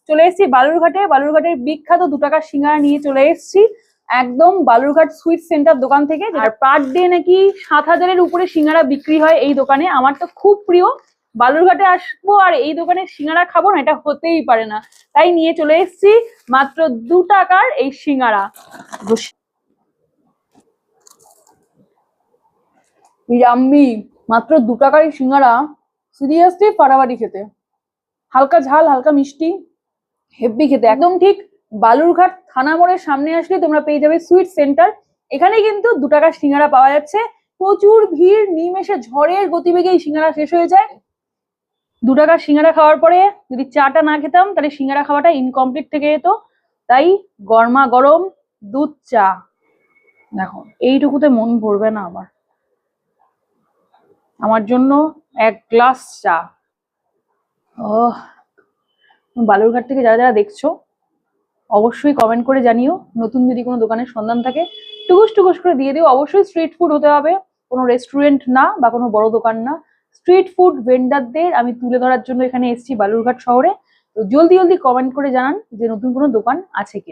চলে এসেছি বালুরঘাটে। বালুরঘাটের বিখ্যাত 2 টাকার সিঙ্গারা নিয়ে চলে এসেছি একদম বালুরঘাট সুইট সেন্টার দোকান থেকে। আর পার ডে নাকি 7,000-এর উপরে সিঙ্গারা বিক্রি হয় এই দোকানে। আমার তো খুব প্রিয়, বালুরঘাটে আসবো আর এই দোকানের সিঙ্গারা খাবো না, এটা হতেই পারে না। তাই নিয়ে চলে এসেছি মাত্র 2 টাকার এই সিঙ্গারা। ইয়াম্মি, মাত্র 2 টাকার এই সিঙ্গারা সিরিয়াসলি ফাটাফাটি খেতে। হালকা ঝাল, হালকা মিষ্টি, হেভি খেতে। একদম ঠিক বালুরঘাট থানা মোড়ের সামনে আসলে তোমরা পেয়ে যাবে সুইট সেন্টার। এখানে কিন্তু 2 টাকার সিঙ্গারা পাওয়া যাচ্ছে। প্রচুর ভিড়, নিমেষে ঝড়ের গতিবেগে এই সিঙ্গারা শেষ হয়ে যায়। 2 টাকার সিঙ্গারা খাওয়ার পরে যদি চাটা না খেতাম তাহলে সিঙ্গারা খাওয়াটা ইনকমপ্লিট থেকে যেত। তাই গরমা গরম দুধ চা, দেখো এইটুকুতে মন ভরবে না আমার জন্য 1 গ্লাস চা। ও, বালুরঘাট থেকে যারা যারা দেখছো অবশ্যই কমেন্ট করে জানিও, নতুন যদি কোনো দোকানের সন্ধান থাকে টুকুস টুকুস করে দিয়ে দিও। অবশ্যই স্ট্রিট ফুড হতে হবে, কোনো রেস্টুরেন্ট না বা কোনো বড় দোকান না। স্ট্রিট ফুড ভেন্ডারদের আমি তুলে ধরার জন্য এখানে এসেছি বালুরঘাট শহরে। তো জলদি জলদি কমেন্ট করে জানান যে নতুন কোনো দোকান আছে কিনা।